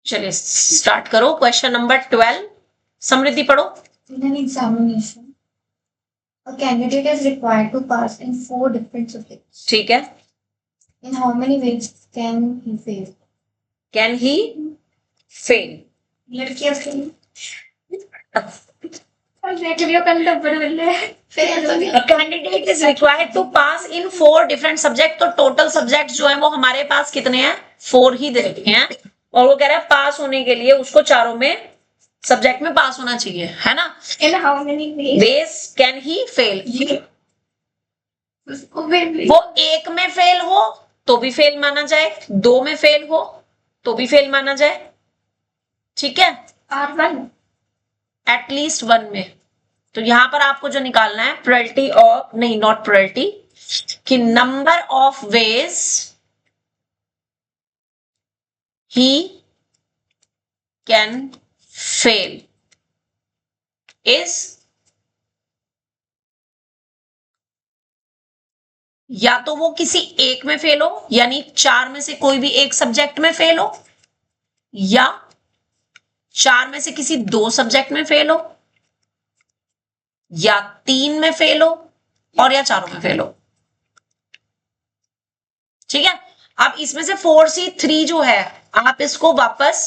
चलिए स्टार्ट करो। Question number 12, समृद्धि पढ़ो। In an examination, a candidate is required to pass in 4 different subjects. ठीक है। In how many ways can he fail? Can he fail? लड़कियां fail. Candidate is required to pass in 4 different subject. तो total subject जो है वो हमारे पास कितने हैं? 4 ही दे रखे हैं, और वो कह रहा है पास होने के लिए उसको चारों में सब्जेक्ट में पास होना चाहिए, है ना? In how many ways can he fail? ways? वो एक में फेल हो तो भी फेल माना जाए, 2 में फेल हो तो भी फेल माना जाए, ठीक है? R1. एटलीस्ट 1 में। तो यहां पर आपको जो निकालना है प्रोबेबिलिटी ऑफ, नहीं नॉट प्रोबेबिलिटी, कि number of ways he can fail is, या तो वो किसी एक में फेल हो, यानी 4 में से कोई भी एक सब्जेक्ट में फेल हो, या 4 में से किसी 2 सब्जेक्ट में फेल हो, या 3 में फेल हो, और या चारों में फेल हो। ठीक है। अब इसमें से 4C3 जो है आप इसको वापस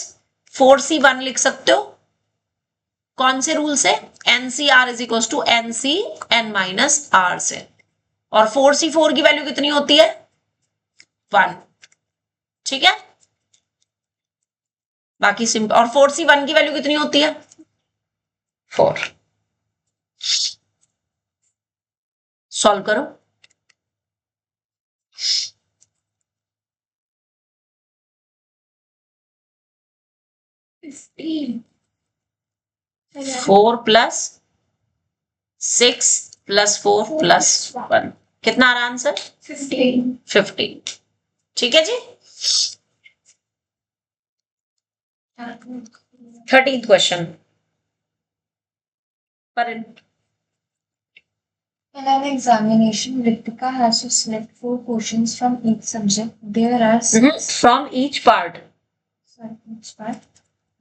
4C1 लिख सकते हो। कौन से रूल से? NCR is equal to NCN minus R से। और 4C4 की वैल्यू कितनी होती है? 1। ठीक है। बाकी सिंपल। और 4C1 की वैल्यू कितनी होती है? 4। सॉल्व करो। 15. 4 प्लस 6 प्लस 4 प्लस 1, कितना आ रहा आंसर? 15. 15। ठीक है जी। 13th क्वेश्चन पर In an examination, Ritika has to select 4 questions from each subject. There are 6. from each part. Sorry, each part.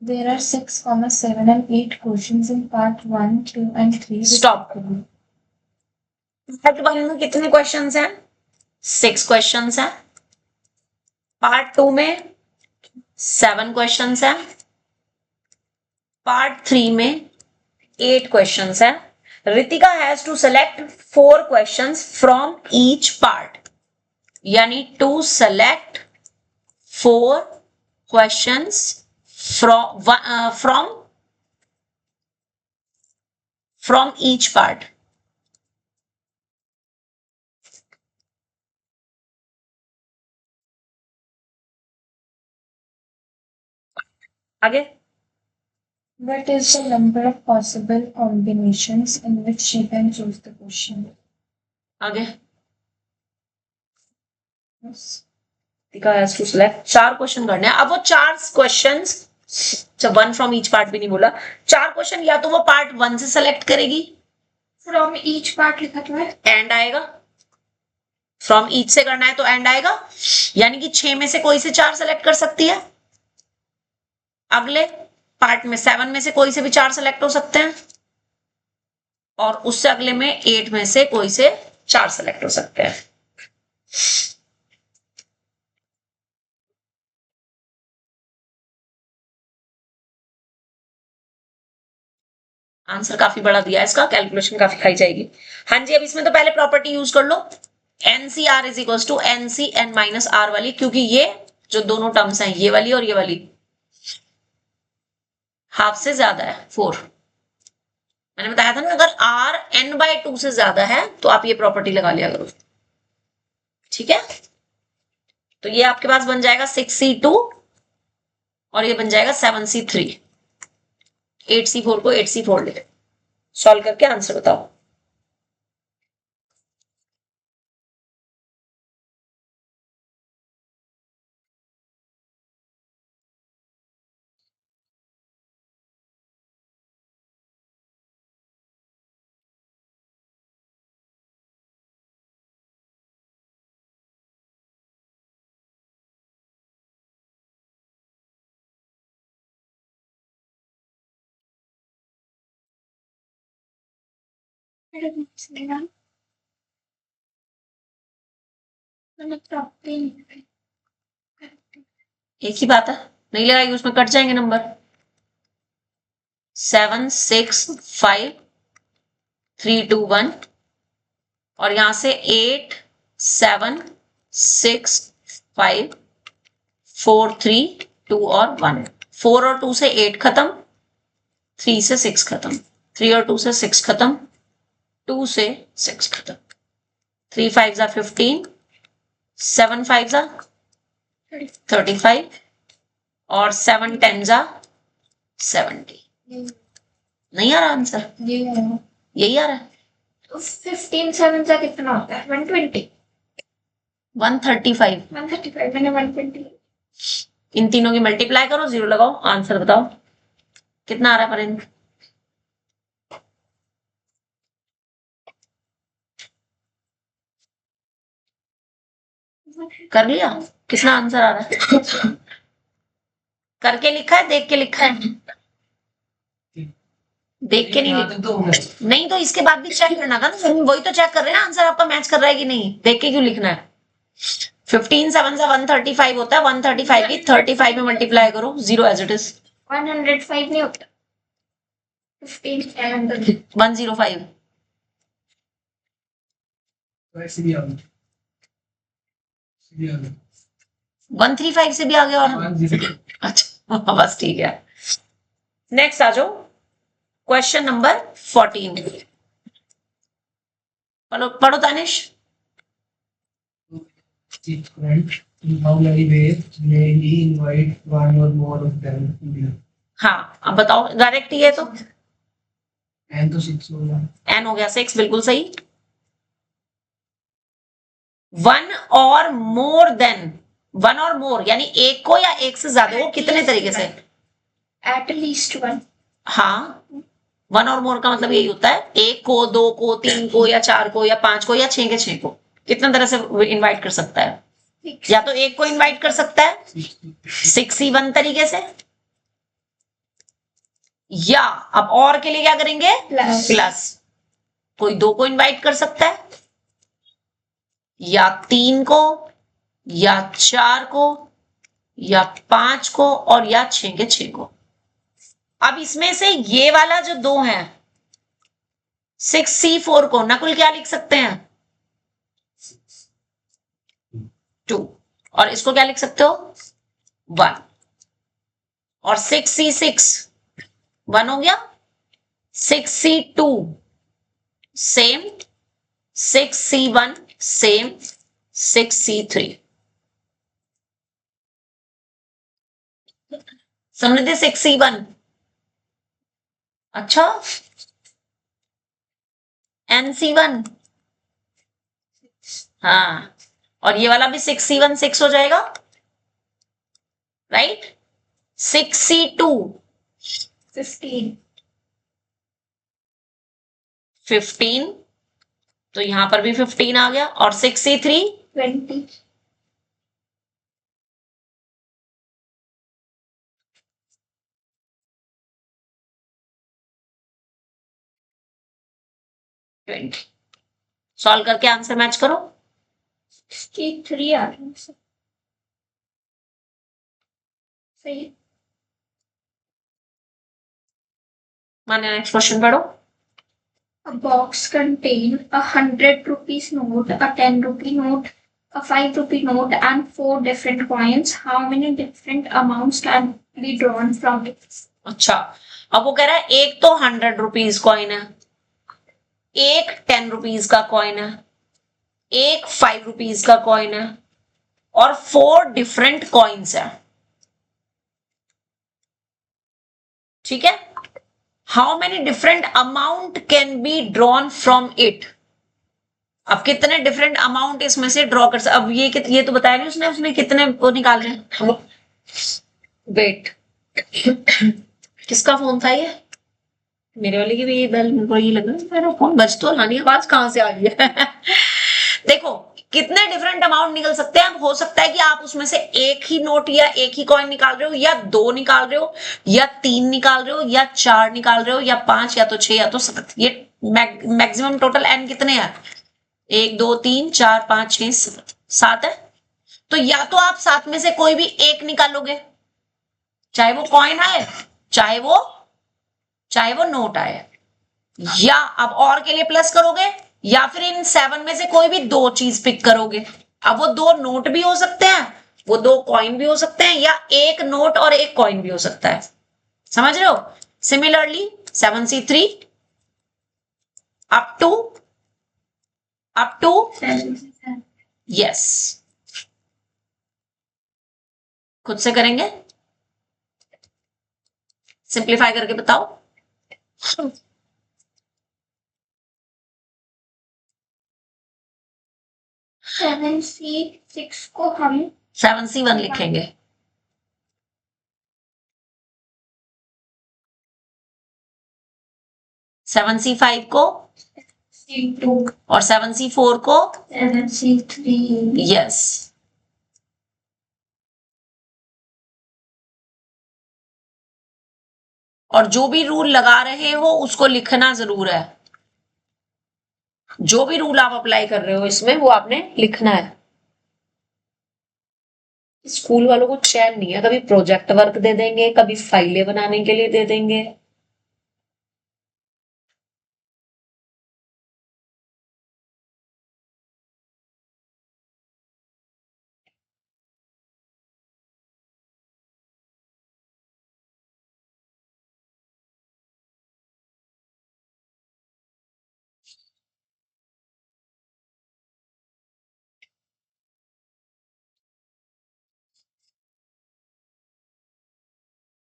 There are 6, 7 and 8 questions in part 1, 2 and 3. Stop. Part 1 में कितने questions हैं? 6 questions हैं। Part 2 में 7 questions हैं। Part 3 में 8 questions हैं। Ritika has to select 4 questions from each part, यानी to select 4 questions from each part. आगे। What is the number of possible combinations in which she can choose the question? आगे। Ritika has to select 4 question करने हैं। अब वो 4 questions, 1 from each part भी नहीं बोला, 4 क्वेश्चन या तो वो पार्ट 1 से सेलेक्ट करेगी। फ्रॉम ईच पार्ट लिखा तो है, एंड आएगा। फ्रॉम ईच से करना है तो एंड आएगा, यानी कि 6 में से कोई से 4 सेलेक्ट कर सकती है। अगले पार्ट में 7 में से कोई से भी 4 सेलेक्ट हो सकते हैं, और उससे अगले में 8 में से कोई से 4 सेलेक्ट हो सकते हैं। आंसर काफी बड़ा दिया है इसका, कैलकुलेशन काफी खाई जाएगी। हाँ जी। अब इसमें तो पहले प्रॉपर्टी यूज कर लो, NCR is equal to NCN minus R वाली, क्योंकि ये जो दोनों टर्म्स हैं, ये वाली और ये वाली, हाफ से ज्यादा है 4। मैंने बताया था ना, अगर R N/2 से ज्यादा है तो आप ये प्रॉपर्टी लगा लिया करो। ठीक है। तो ये आपके पास बन जाएगा 6C2 और ये बन जाएगा 7C3। 8C4 को 8C4 ले, सॉल्व करके आंसर बताओ। मैंने प्रॉपर्टी नहीं एक ही बात है, नहीं लगाएगी उसमें कट जाएंगे नंबर। 7 6 5 3 2 1 और यहां से 8 7 6 5 4 3 2 और 1। 4 और 2 से 8 खत्म, 3 से 6 खत्म, 3 और 2 से 6 खत्म, 2 से 6 खत्म। 3 5 जा 15, 7 5 जा 35 और 7 10 जा 70। नहीं आ रहा आंसर? ये है। यही आ रहा है। तो 15 7 का कितना होता है? 120 135। 135 मैंने 120। इन तीनों की मल्टीप्लाई करो, जीरो लगाओ, आंसर बताओ कितना आ रहा है परिंद? कर लिया? कितना आंसर आ रहा है? करके लिखा है, देख के लिखा है? देख के नहीं, नहीं तो इसके बाद भी चेक करना था ना, वही तो चेक कर रहे हैं ना आंसर आपका मैच कर रहा है कि नहीं, देख के क्यों लिखना है? 15 7 से 135 होता है, 135 की 35 में मल्टीप्लाई करो, जीरो एज इट इज। 105 नहीं होता। 15 7 105 135 से भी आगे और अच्छा बस ठीक है। नेक्स्ट आ जाओ, क्वेश्चन नंबर 14। पढ़ो Tanish. How many ways may he invite one or more of them to dinner? हाँ अब बताओ, डायरेक्ट ही है तो N तो 6 होगा। n हो गया 6, बिल्कुल सही। वन और मोर देन, वन और मोर यानी एक को या एक से ज्यादा को कितने तरीके से? At least one। हाँ, वन और मोर का मतलब यही होता है, एक को, दो को, तीन को या चार को या पांच को या छह के छह को कितने तरह से इनवाइट कर सकता है? या तो एक को इनवाइट कर सकता है 61 तरीके से, या अब और के लिए क्या करेंगे? प्लस। कोई दो को इनवाइट कर सकता है, या तीन को, या चार को, या पांच को, और या छह के छह को। अब इसमें से ये वाला जो दो है 6C4 को नकुल क्या लिख सकते हैं? 2। और इसको क्या लिख सकते हो? 1। और 6C6 1 हो गया, 6C2 same, 6C1 same, 6C3 समझते? 6C1 अच्छा, NC1 हाँ, और ये वाला भी 6C1 6 हो जाएगा, राइट? 6C2 15, तो यहां पर भी 15 आ गया, और 6C3 20। सॉल्व करके आंसर मैच करो। 63 आ रहा है सही। माने नेक्स्ट क्वेश्चन पढ़ो। A box contain a 100 rupees note, a 10 rupee note, a 5 rupee note, and 4 different coins. How many different amounts can be drawn from it? अच्छा, अब वो कह रहा है एक तो 100 रुपीज कॉइन है, एक 10 रुपीज का कॉइन है, एक 5 रुपीज का कॉइन है, और 4 डिफरेंट कॉइन्स है। ठीक है, how many different amount can be drawn from it? अब कितने डिफरेंट अमाउंट इसमें से ड्रॉ कर सकते? अब ये तो बताया नहीं उसने कितने वो निकाल रहे हैं। वेट, किसका फोन था ये? मेरे वाले की भी बेल, मेरे को ये लग रहा है मेरा फोन बज तो रहा नहीं, आवाज कहां से आ रही है? देखो कितने डिफरेंट अमाउंट निकल सकते हैं। हो सकता है कि आप उसमें से एक ही नोट या एक ही कॉइन निकाल रहे हो, या दो निकाल रहे हो, या तीन निकाल रहे हो, या चार निकाल रहे हो, या पांच, या तो छह, या तो सात। ये मैक्सिमम टोटल n कितने हैं? 1 2 3 4 5 6 7 है। तो या तो आप 7 में से कोई भी एक निकालोगे, चाहे वो कॉइन आए चाहे वो नोट आए, या अब और के लिए प्लस करोगे, या फिर इन 7 में से कोई भी 2 चीज पिक करोगे। अब वो 2 नोट भी हो सकते हैं, वो 2 कॉइन भी हो सकते हैं, या एक नोट और एक कॉइन भी हो सकता है। समझ रहे हो? Similarly 7C3 up to yes, खुद से करेंगे, सिंप्लीफाई करके बताओ। 7C6 को हम 7C1 लिखेंगे, 7C5 को C2 और 7C4 को 7C3 यस। और जो भी रूल लगा रहे हो उसको लिखना जरूर है, जो भी रूल आप अप्लाई कर रहे हो इसमें वो आपने लिखना है। स्कूल वालों को चैन नहीं है, कभी प्रोजेक्ट वर्क दे देंगे, कभी फाइलें बनाने के लिए दे देंगे।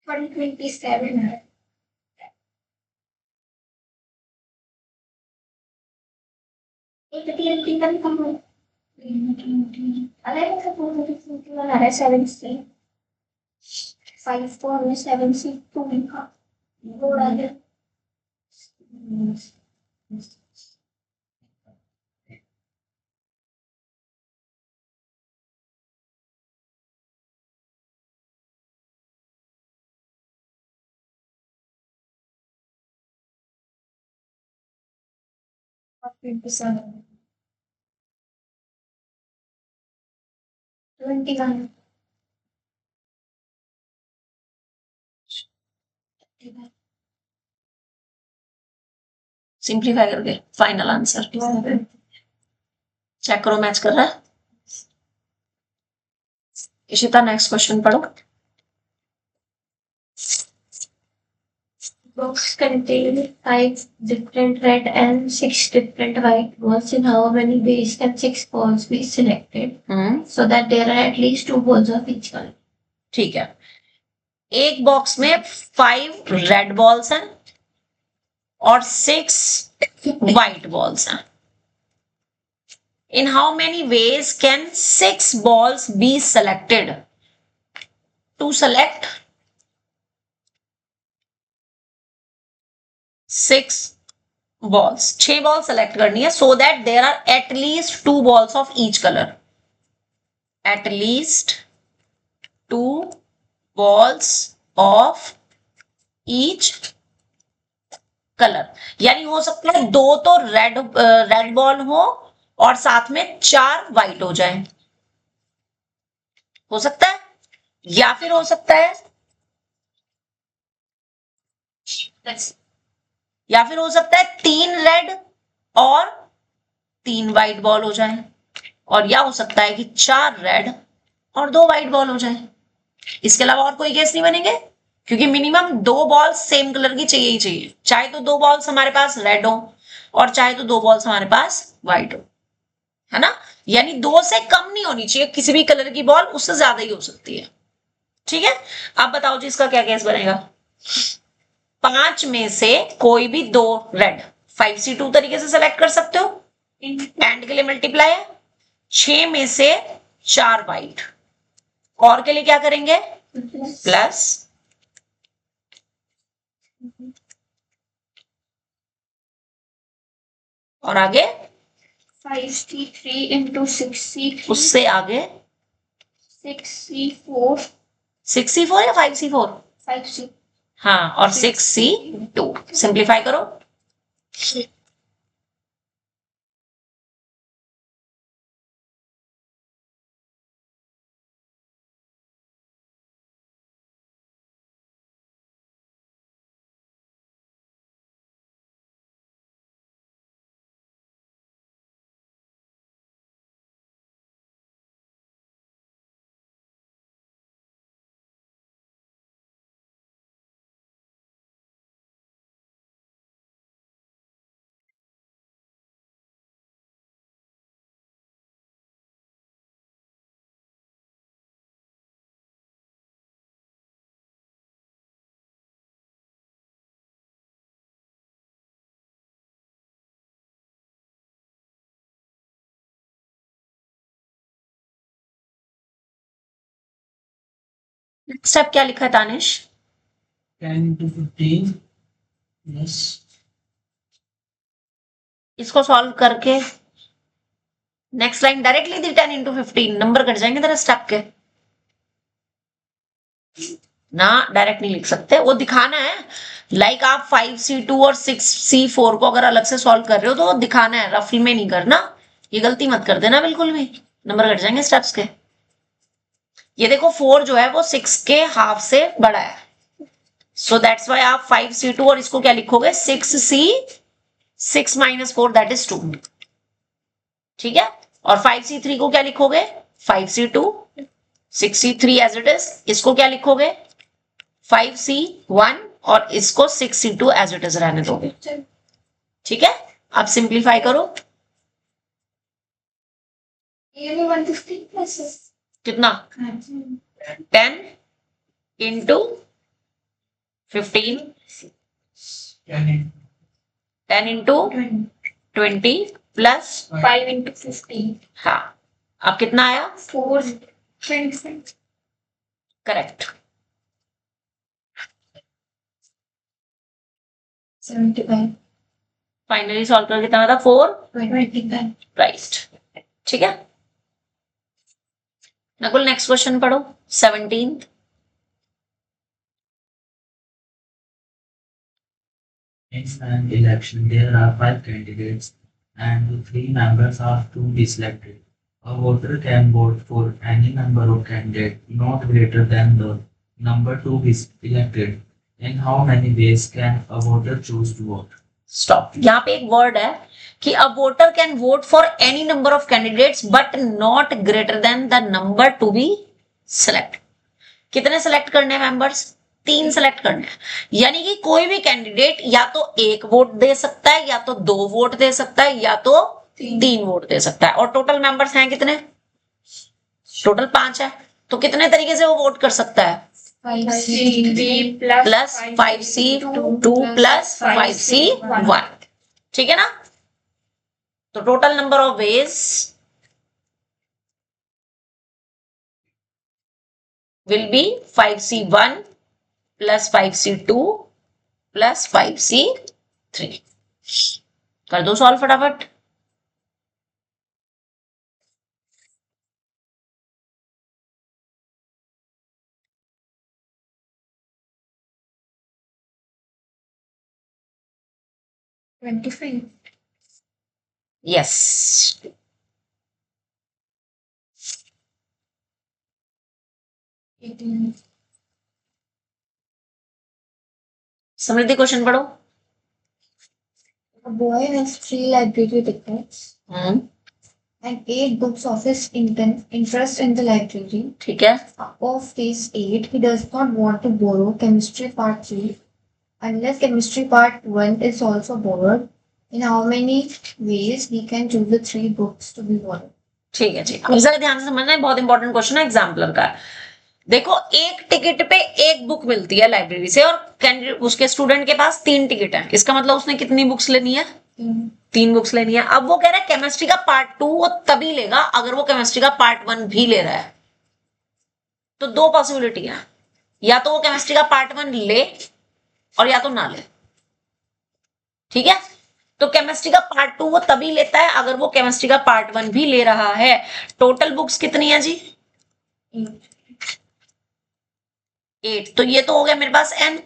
वन 27 है। एक टीएमटी का कम है। अलग से पूरा टीएमटी वाला है 7C 5 को हमने 7C2 लिखा। वो डाले 27 21 सिंप्लीफाई करके फाइनल आंसर चेक करो, मैच कर रहा है। इशिता नेक्स्ट क्वेश्चन पढ़ो। Box contain 5 different red and 6 different white balls. In how many ways can 6 balls be selected so that there are at least 2 balls of each color? ठीक है, एक box में 5 red balls हैं और 6 white balls हैं। In how many ways can 6 balls be selected? To select 6 balls, 6 ball select करनी है so that there are at least 2 balls of each color. At least 2 balls of each color. यानी हो सकता है 2 तो red ball हो और साथ में 4 व्हाइट हो जाए, हो सकता है, या फिर हो सकता है 3 रेड और 3 व्हाइट बॉल हो जाए, और या हो सकता है कि 4 रेड और 2 व्हाइट बॉल हो जाए। इसके अलावा और कोई केस नहीं बनेंगे, क्योंकि मिनिमम 2 बॉल्स सेम कलर की चाहिए ही चाहिए, चाहे तो 2 बॉल्स हमारे पास रेड हो और चाहे तो 2 बॉल्स हमारे पास व्हाइट हो, है ना। यानी 2 से कम नहीं होनी चाहिए किसी भी कलर की बॉल, उससे ज्यादा ही हो सकती है। ठीक है, अब बताओ जी इसका क्या केस बनेगा। 5 में से कोई भी 2 रेड 5C2 तरीके से सेलेक्ट कर सकते हो, एंड के लिए मल्टीप्लाई है। 6 में से 4 व्हाइट, और के लिए क्या करेंगे, प्लस। और आगे 5C3 into 6C3 उससे आगे 6C4 6C4 या 5C4, 5C हाँ, और 6C2। सिंप्लीफाई करो, नेक्स्ट स्टेप क्या लिखा है तानिश? 10 into 15 plus इसको सॉल्व करके नेक्स्ट लाइन डायरेक्टली दी 10 into 15, नंबर कट जाएंगे तेरे स्टेप के ना, डायरेक्ट नहीं लिख सकते, वो दिखाना है। लाइक आप 5C2 और 6C4 को अगर अलग से सॉल्व कर रहे हो तो दिखाना है, रफली में नहीं करना। ये गलती मत कर देना बिल्कुल भी, नंबर कट जाएंगे स्टेप्स के। ये देखो 4 जो है वो 6 के हाफ से बड़ा है, सो दैट्स वाई आप 5C2 और इसको क्या लिखोगे 6C, 6 - 4 दैट इज 2, ठीक है। और 5C3 को क्या लिखोगे 5C2, 6C3 as it is, इसको क्या लिखोगे 5C1 और इसको 6C2 एज इट इज रहने दोगे, ठीक है। अब सिंप्लीफाई करो, ये भी 150 प्लस कितना 10 into 15, 10 into 20 प्लस 5 into 15 हाँ, अब कितना आया 4 25 करेक्ट। 75 फाइनली सॉल्व कर कितना था 4, 25 राइट, ठीक है। नकुल नेक्स्ट क्वेश्चन पढ़ो 17th। In an election, there are 5 candidates and 3 members are to be selected. A voter can vote for any number of candidates not greater than the number to be elected. In how many ways can a voter choose to vote? Stop, यहाँ पे एक word है कि a voter can vote for any number of candidates but not greater than the number to be select. कितने select करने हैं members 3 select करने हैं, यानी कि कोई भी कैंडिडेट या तो 1 वोट दे सकता है या तो 2 वोट दे सकता है या तो 3 वोट दे सकता है। और टोटल मेंबर्स हैं कितने, टोटल 5 है, तो कितने तरीके से वो वोट कर सकता है 5C3 plus 5C2 plus 5C1, ठीक है ना। तो total number of ways will be 5C1 plus 5C2 plus 5C3। कर दो सॉल्व फटाफट। यस, समृद्धि क्वेश्चन पढ़ो। A boy has 3 library tickets and 8 books of his interest in the library. ठीक है, Of these 8, he does not want to borrow chemistry part 3 unless chemistry part 1 is also borrowed. In how many ways he can choose the 3 books to be borrowed? ठीक है, ठीक है, जरा ध्यान से समझना है, बहुत इंपॉर्टेंट क्वेश्चन है, एग्जाम्पलर का। देखो एक टिकट पे 1 बुक मिलती है लाइब्रेरी से और कैंडिडेट उसके स्टूडेंट के पास 3 टिकट है, इसका मतलब उसने कितनी बुक्स लेनी है 3 बुक्स लेनी है। अब वो कह रहा है केमिस्ट्री का पार्ट 2 वो तभी लेगा अगर वो केमिस्ट्री का पार्ट 1 भी ले रहा है। तो 2 पॉसिबिलिटी है, या तो वो केमिस्ट्री का पार्ट 1 ले और या तो ना ले, ठीक है। तो केमिस्ट्री का पार्ट 2 वो तभी लेता है अगर वो केमिस्ट्री का पार्ट 1 भी ले रहा है। टोटल बुक्स कितनी है जी 8, तो ये तो हो गया मेरे पास n।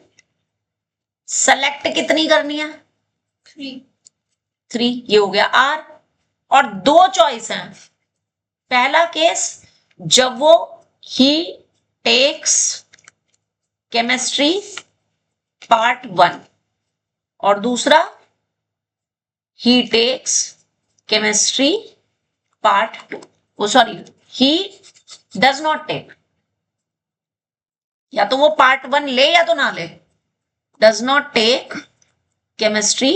सेलेक्ट कितनी करनी है 3, ये हो गया r। और 2 चॉइस हैं, पहला केस जब वो ही टेक्स केमिस्ट्री पार्ट 1 और दूसरा ही टेक्स केमिस्ट्री पार्ट 2, वो sorry he does not take, या तो वो पार्ट 1 ले या तो ना ले, does not take chemistry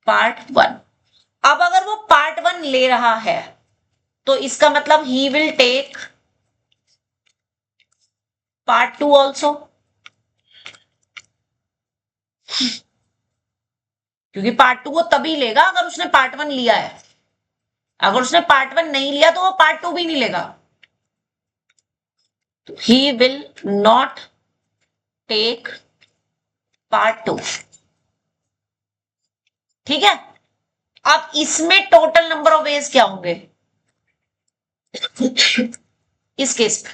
part 1। अब अगर वो पार्ट 1 ले रहा है तो इसका मतलब he will take part 2 also, क्योंकि पार्ट 2 वो तभी लेगा अगर उसने पार्ट 1 लिया है। अगर उसने पार्ट 1 नहीं लिया तो वो पार्ट 2 भी नहीं लेगा। He will not take part 2। ठीक है, अब इसमें टोटल नंबर ऑफ वेज क्या होंगे इस केस में?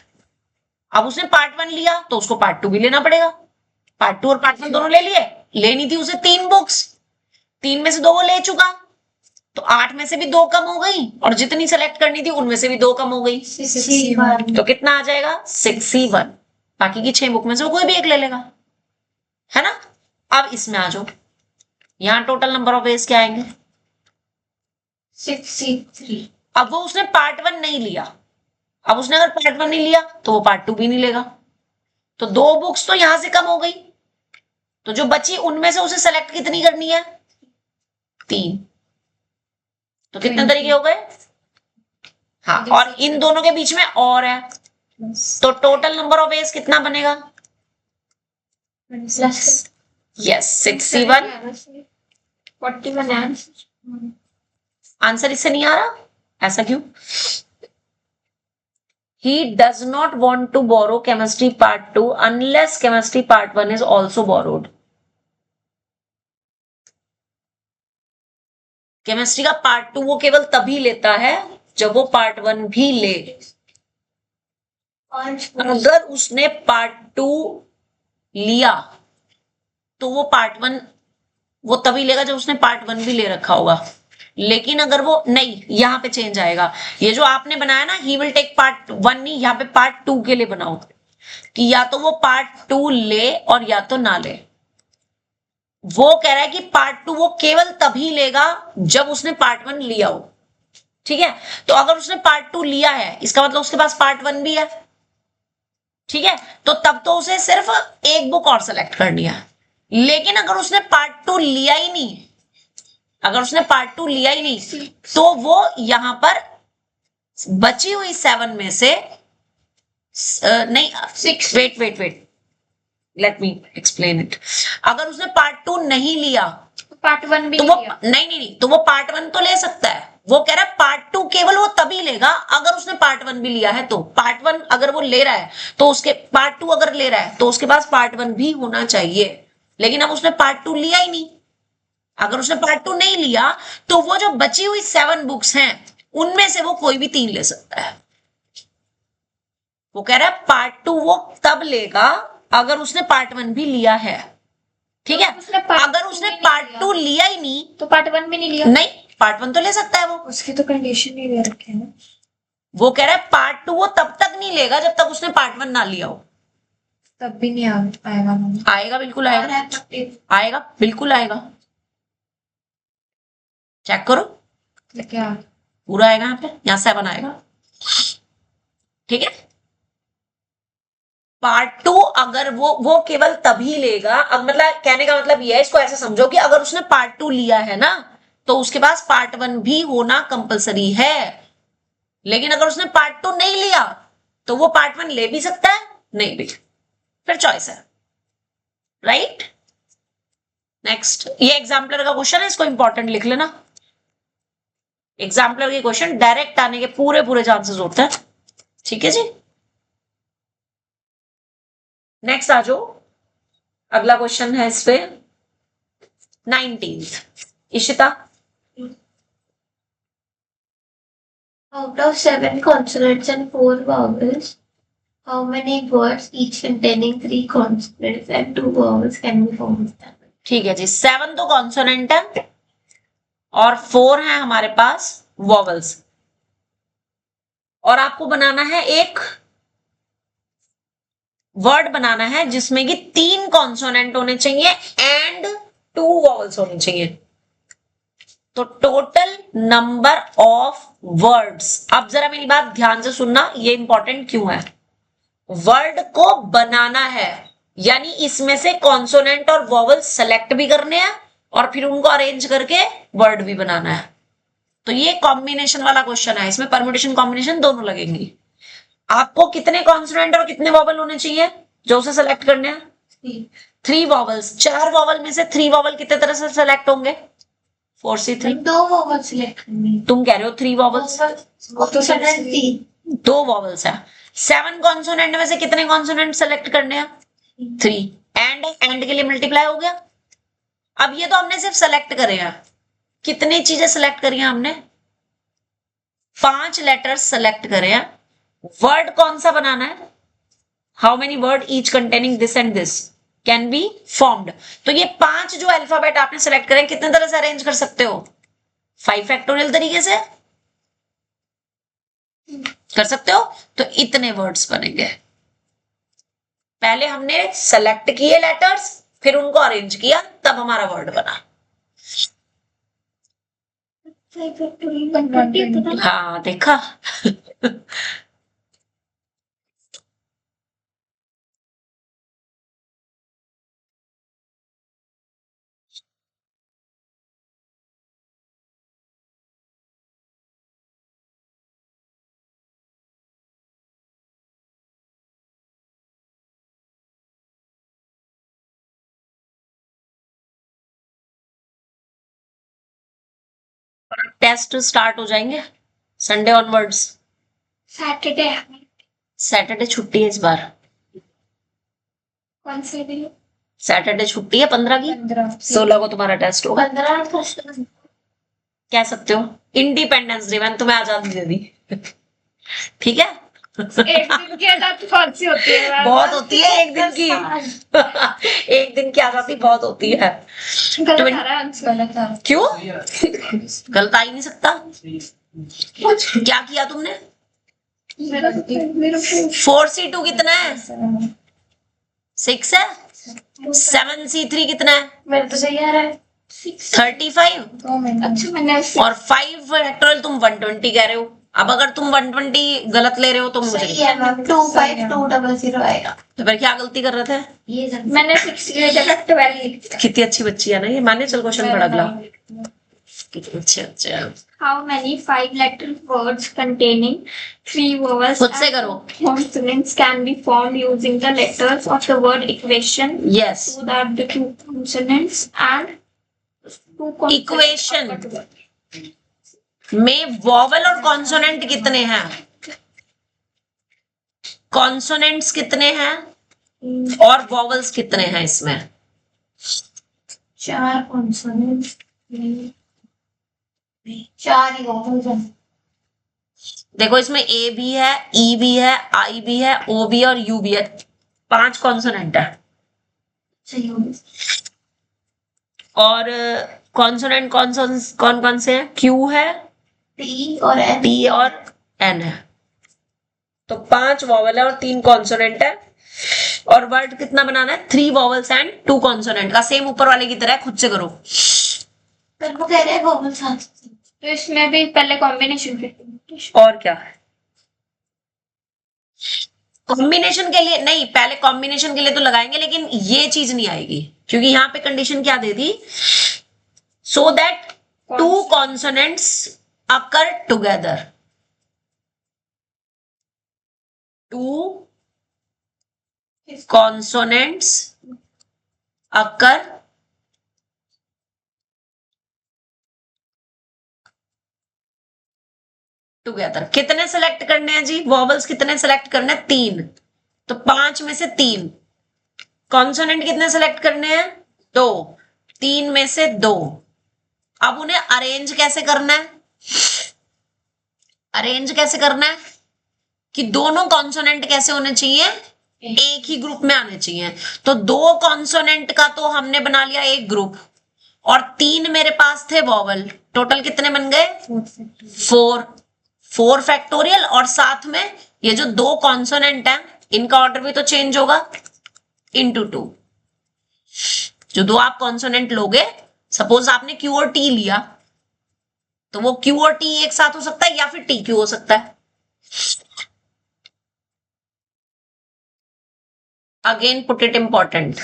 अब उसने पार्ट 1 लिया तो उसको पार्ट 2 भी लेना पड़ेगा। पार्ट 2 और पार्ट 1 दोनों ले लिए। लेनी थी उसे 3 बुक्स, 3 में से 2 वो ले चुका, तो 8 में से भी 2 कम हो गई, और जितनी सेलेक्ट करनी थी उनमें से भी 2 कम हो गई, 61. तो कितना आ जाएगा 61। बाकी की 6 बुक में से वो कोई भी एक ले लेगा, है ना। अब इसमें आ जाओ, यहां टोटल नंबर ऑफ वेज क्या आएंगे? 63. अब वो उसने पार्ट 1 नहीं लिया, अब उसने अगर पार्ट 1 नहीं लिया तो वो पार्ट 2 भी नहीं लेगा, तो 2 बुक्स तो यहां से कम हो गई, तो जो बची उनमें से उसे सेलेक्ट कितनी करनी है? 3। तो कितने 20. तरीके हो गए? हाँ, और इन दोनों के बीच में और है, तो टोटल नंबर ऑफ वेज कितना बनेगा? Plus. यस 61। 41 and आंसर इससे नहीं आ रहा, ऐसा क्यों? He does not want to borrow chemistry part 2 unless chemistry part 1 is also borrowed. Chemistry का पार्ट 2 वो केवल तभी लेता है जब वो पार्ट 1 भी ले। अगर उसने पार्ट 2 लिया तो वो पार्ट 1 वो तभी लेगा जब उसने पार्ट 1 भी ले रखा होगा। लेकिन अगर वो नहीं, यहां पे चेंज आएगा, ये जो आपने बनाया ना ही विल टेक पार्ट 1 नहीं, यहां पे पार्ट 2 के लिए बनाओ कि या तो वो पार्ट 2 ले और या तो ना ले। वो कह रहा है कि पार्ट 2 वो केवल तभी लेगा जब उसने पार्ट 1 लिया हो। ठीक है, तो अगर उसने पार्ट 2 लिया है इसका मतलब उसके पास पार्ट 1 भी है। ठीक है, तो तब तो उसे सिर्फ एक बुक और सेलेक्ट करनी है। लेकिन अगर उसने पार्ट 2 लिया ही नहीं, अगर उसने पार्ट 2 लिया ही नहीं, तो वो यहां पर बची हुई 7 में से नहीं 6, wait let me explain it. अगर उसने पार्ट 2 नहीं लिया पार्ट 1 भी तो नहीं वो लिया। नहीं, तो वो पार्ट 1 तो ले सकता है। वो कह रहा है पार्ट 2 केवल वो तभी लेगा अगर उसने पार्ट 1 भी लिया है। तो पार्ट 1 अगर वो ले रहा है तो उसके पार्ट 2 अगर ले रहा है तो उसके पास पार्ट 1 भी होना चाहिए। लेकिन अब उसने पार्ट 2 लिया ही नहीं। अगर उसने पार्ट 2 नहीं लिया तो वो जो बची हुई 7 बुक्स हैं उनमें से वो कोई भी 3 ले सकता है। वो कह रहा है पार्ट 2 वो तब लेगा अगर उसने पार्ट 1 भी लिया है। ठीक है, अगर उसने पार्ट 2 लिया ही नहीं तो पार्ट 1 भी नहीं लिया। नहीं, पार्ट 1 तो ले सकता है वो। उसकी तो कंडीशन नहीं दे रखे हैं। वो कह रहा है पार्ट 2 वो तब तक नहीं लेगा जब तक उसने पार्ट 1 ना लिया हो। तब भी नहीं आएगा ना। आएगा, बिल्कुल आएगा, आएगा बिल्कुल आएगा। चेक करो, क्या? पूरा आएगा यहाँ पे, यहाँ 7 आएगा। ठीक है, पार्ट 2 अगर वो केवल तभी लेगा। अब मतलब कहने का मतलब यह है, इसको ऐसे समझो कि अगर उसने पार्ट 2 लिया है ना तो उसके पास पार्ट 1 भी होना कंपलसरी है। लेकिन अगर उसने पार्ट 2 नहीं लिया तो वो पार्ट 1 ले भी सकता है, नहीं भी, फिर चॉइस है। राइट, नेक्स्ट, ये एग्जाम्पलर का क्वेश्चन है, इसको इंपॉर्टेंट लिख लेना। एग्जाम्पलर के क्वेश्चन डायरेक्ट आने के पूरे चांसेस होते हैं। ठीक है जी, नेक्स्ट आ जाओ, अगला क्वेश्चन है इस पे 19th। Ishita, Out of 7 consonants and 4 vowels, how many words each containing 3 consonants and 2 vowels can be formed? ठीक है जी, 7 तो कॉन्सोनेंट है और 4 है हमारे पास वॉवल्स। और आपको बनाना है एक वर्ड बनाना है जिसमें कि 3 कॉन्सोनेंट होने चाहिए एंड 2 वॉवल्स होने चाहिए। तो टोटल नंबर ऑफ वर्ड्स, अब जरा मेरी बात ध्यान से सुनना, ये इंपॉर्टेंट क्यों है। वर्ड को बनाना है, यानी इसमें से कॉन्सोनेंट और वॉवल सेलेक्ट भी करने हैं और फिर उनको अरेंज करके वर्ड भी बनाना है। तो ये कॉम्बिनेशन वाला क्वेश्चन है, इसमें परम्यूटेशन कॉम्बिनेशन दोनों लगेंगी। आपको कितने कॉन्सोनेंट और कितने वॉवल होने चाहिए जो उसे सेलेक्ट करने हैं? 3 वॉवल्स। 4 वॉवल में से 3 वॉवल कितने तरह से सेलेक्ट होंगे? 4C3। 2 vowels select करनी। तुम कह रहे हो 3 वॉवल्स, वो तो 3. 2 वॉवल्स है। 7 कॉन्सोनेंट में से कितने कॉन्सोनेंट सेलेक्ट करने हैं 3 एंड के लिए मल्टीप्लाई हो गया। अब ये तो हमने सिर्फ सेलेक्ट करे हैं, कितनी चीजें सेलेक्ट करी हैं हमने 5 लेटर्स सेलेक्ट करे हैं। वर्ड कौन सा बनाना है, how many word each containing this and this can be formed. तो ये 5 जो अल्फाबेट आपने सेलेक्ट करे कितने तरह से अरेंज कर सकते हो 5 फैक्टोरियल तरीके से कर सकते हो। तो इतने वर्ड्स बनेंगे। पहले हमने सेलेक्ट किए लेटर्स, फिर उनको अरेंज किया, तब हमारा वर्ड बना। हाँ देखा टेस्ट स्टार्ट हो जाएंगे संडे ऑनवर्ड्स। सैटरडे सैटरडे छुट्टी है इस बार, कौन से दिन? सैटरडे छुट्टी है 15 की, 16 को तुम्हारा टेस्ट होगा। 15 कह सकते हो इंडिपेंडेंस डे, मैंने तुम्हें आजादी दे दी ठीक है एक दिन की आजादी कौन सी होती है? बहुत होती है एक दिन की एक दिन की आजादी बहुत होती है। गलत आ रहा है आंसर। गलत है। क्यों गलत आ ही नहीं सकता। क्या किया तुमने मेरा 4C2 कितना है 6 है, 7C3 कितना है मेरे तो सही आ रहा है 35 2 मिनट। अच्छा मैंने और 5 फैक्टोरियल तुम 120 कह रहे हो। अब अगर तुम 120 गलत ले रहे हो तो मुझे सही है मैम 25200 आएगा। तो फिर क्या गलती कर रहे थे। ये सब मैंने 6 की जगह 12 लिख दिया। कितनी अच्छी बच्ची है ना ये। माने चल क्वेश्चन पढ़ अगला। कितनी अच्छे अच्छे हैं। How many 5-letter words containing 3 vowels खुद से and करो। consonants can be formed using the letters of the word equation yes so that the 2 consonants and 2 consonants Equation. are together? में वॉवल और कॉन्सोनेंट कितने हैं, कॉन्सोनेंट्स कितने हैं और वॉवल्स कितने हैं इसमें। 4 कॉन्सोनेंट्स 4 ही वॉवल्स हैं। देखो इसमें ए भी है, ई भी है, आई भी है, ओ भी है और यू भी है। 5 कॉन्सोनेंट है। सही हो गया। और कॉन्सोनेंट कौन कौन से हैं, क्यू है, T और N। टी और एन है। तो 5 वॉवल है और 3 कॉन्सोनेंट है। और वर्ड कितना बनाना है 3 वॉवल्स एंड 2 कॉन्सोनेंट का। सेम ऊपर वाले की तरह है, खुद से करो। पर वो कह रहे हैं वॉवल्स साथ। तो इसमें भी पहले कॉम्बिनेशन और क्या कॉम्बिनेशन के लिए नहीं, पहले कॉम्बिनेशन के लिए तो लगाएंगे लेकिन ये चीज नहीं आएगी क्योंकि यहां पे कंडीशन क्या दे दी, so that 2 consonants occur together. 2 consonants occur together. कितने सेलेक्ट करने हैं जी, वॉवल्स कितने सेलेक्ट करने हैं 3। तो 5 में से 3। कॉन्सोनेंट कितने सेलेक्ट करने हैं 2, 3 में से 2। अब उन्हें अरेंज कैसे करना है, अरेंज कैसे करना है कि दोनों कॉन्सोनेंट कैसे होने चाहिए, एक ही ग्रुप में आने चाहिए। तो 2 कॉन्सोनेंट का तो हमने बना लिया एक ग्रुप और 3 मेरे पास थे वॉवल। टोटल कितने बन गए 4 फैक्टोरियल। और साथ में ये जो 2 कॉन्सोनेंट है इनका ऑर्डर भी तो चेंज होगा इनटू 2। जो 2 आप कॉन्सोनेंट लोगे, सपोज आपने क्यू और टी लिया तो वो क्यू और टी एक साथ हो सकता है या फिर टी क्यू हो सकता है। Again put it important.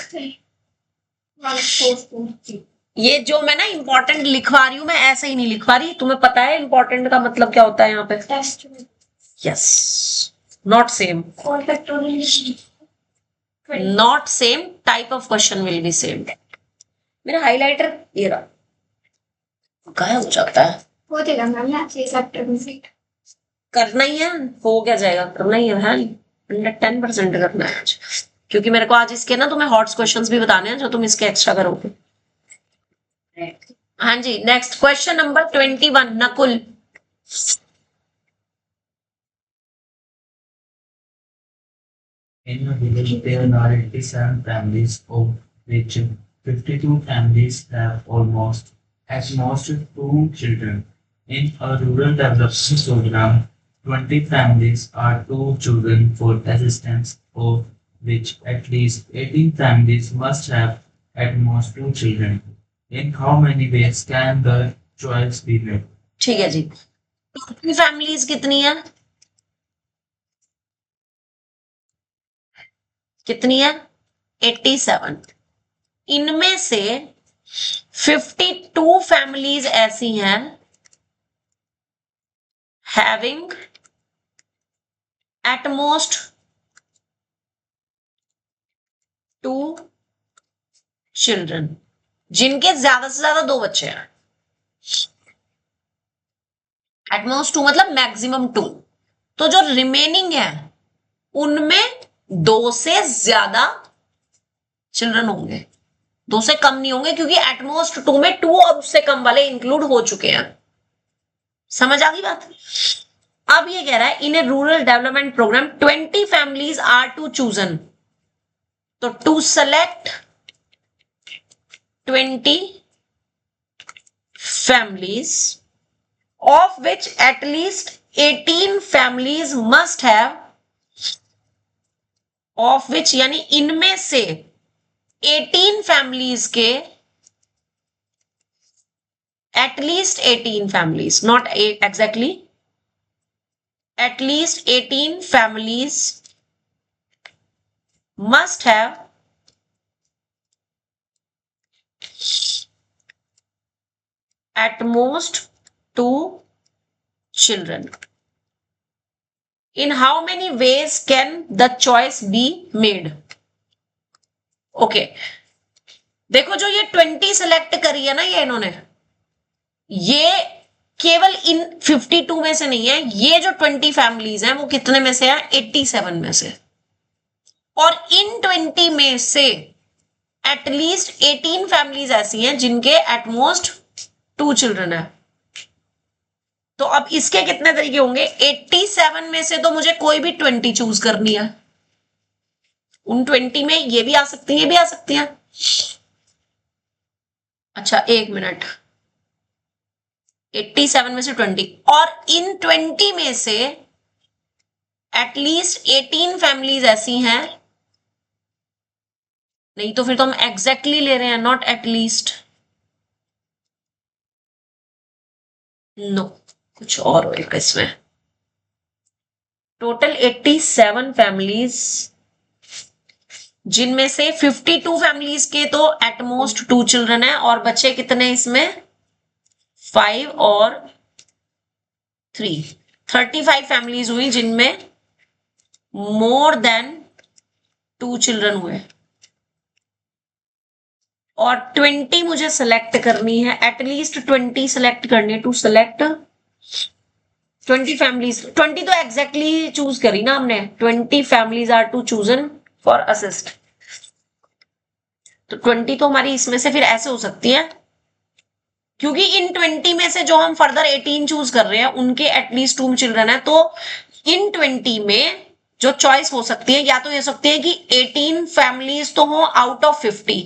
ये जो मैं ना इंपॉर्टेंट लिखवा रही हूं, मैं ऐसे ही नहीं लिखवा रही। तुम्हें पता है इंपॉर्टेंट का मतलब क्या होता है यहाँ पे। Test yes, not same, not same, type of question will be same. मेरा हाइलाइटर ये रहा गायब हो जाता है। हो जाएगा मैम ना 6 चैप्टर कंप्लीट करना ही है, हो क्या जाएगा, करना ही है। 110% करना है आज, क्योंकि मेरे को आज इसके ना तुम्हें हॉट्स क्वेश्चंस भी बताने हैं जो तुम इसके एक्स्ट्रा करोगे। हाँ जी, next question number 21, Nakul. In a village, there are 87 families, of which 52 families have at most 2 children. In a rural development program, 20 families are 2 children for assistance, of which at least 18 families must have at most 2 children. In how many ways can the choice be made? ठीक है जी, total families कितनी है? कितनी है? 87। इनमें से 52 families ऐसी हैं हैविंग एट मोस्ट 2 चिल्ड्रन, जिनके ज्यादा से ज्यादा 2 बच्चे हैं। एट मोस्ट 2 मतलब मैक्सिमम 2। तो जो रिमेनिंग है उनमें 2 से ज्यादा चिल्ड्रन होंगे, 2 से कम नहीं होंगे, क्योंकि एटमोस्ट 2 में 2 अब से कम वाले इंक्लूड हो चुके हैं। समझ आ गई बात? अब ये कह रहा है in a rural development program 20 families are to chosen, तो to select 20 families of which at least 18 families must have, of which यानी इनमें से 18 families के at least 18 families, not exactly, at least 18 families must have at most 2 children. In how many ways can the choice be made? Okay, देखो जो ये 20 select करी है ना ये इन्होंने, ये केवल इन 52 में से नहीं है, ये जो 20 फैमिलीज हैं वो कितने में से है? 87 में से। और इन 20 में से एटलीस्ट 18 फैमिलीज ऐसी हैं जिनके एटमोस्ट 2 चिल्ड्रन है। तो अब इसके कितने तरीके होंगे? 87 में से तो मुझे कोई भी 20 चूज करनी है। उन 20 में ये भी आ सकती है, ये भी आ सकती है। अच्छा एक मिनट, 87 में से 20, और इन 20 में से एटलीस्ट 18 फैमिलीज ऐसी हैं, नहीं तो फिर तो हम एग्जैक्टली ले रहे हैं, नॉट एटलीस्ट। नो, कुछ और होगा इसमें। टोटल 87 फैमिलीज, जिनमें से 52 फैमिलीज के तो एटमोस्ट 2 चिल्ड्रन है, और बच्चे कितने इसमें? 5 और 3, 35 फैमिलीज हुई जिनमें मोर देन 2 चिल्ड्रन हुए। और 20 मुझे सेलेक्ट करनी है, एटलीस्ट 20 सेलेक्ट करनी है, टू सेलेक्ट 20 फैमिलीज। 20 तो एग्जैक्टली चूज करी ना हमने, 20 families are to chosen for assist. तो 20 तो हमारी इसमें से फिर ऐसे हो सकती है, क्योंकि इन 20 में से जो हम फर्दर 18 चूज कर रहे हैं उनके एटलीस्ट 2 चिल्ड्रन है। तो इन 20 में जो चॉइस हो सकती है, या तो ये सकती है कि 18 फैमिलीज तो हो आउट ऑफ 50,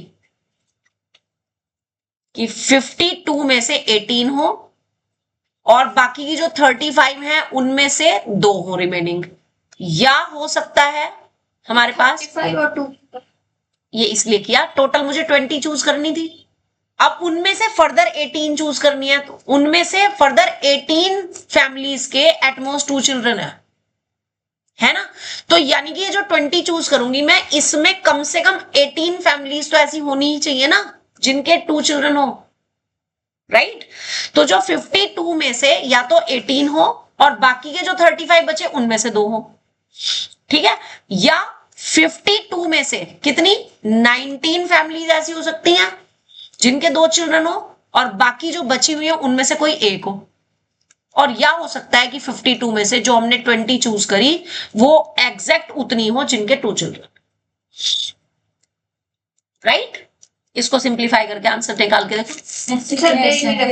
कि 52 में से 18 हो और बाकी की जो 35 है उनमें से 2 हो रिमेनिंग। या हो सकता है हमारे पास 5 और 2, ये इसलिए किया, टोटल मुझे 20 चूज करनी थी, अब उनमें से फर्दर 18 चूज करनी है, तो उनमें से फर्दर 18 फैमिलीज के एटमोस्ट 2 चिल्ड्रन है ना। तो यानी कि ये जो 20 चूज करूंगी मैं, इसमें कम से कम 18 फैमिलीज तो ऐसी होनी ही चाहिए ना जिनके 2 चिल्ड्रन हो, राइट। तो जो 52 में से या तो 18 हो और बाकी के जो 35 बचे उनमें से 2 हो, ठीक है। या 52 में से कितनी? 19 फैमिलीज ऐसी हो सकती हैं जिनके 2 चिल्ड्रन हो और बाकी जो बची हुई है उनमें से कोई एक हो। और या हो सकता है कि 52 में से जो हमने 20 चूज करी वो एग्जैक्ट उतनी हो जिनके 2 चिल्ड्रन, राइट। इसको सिंप्लीफाई करके आंसर निकाल के देखो।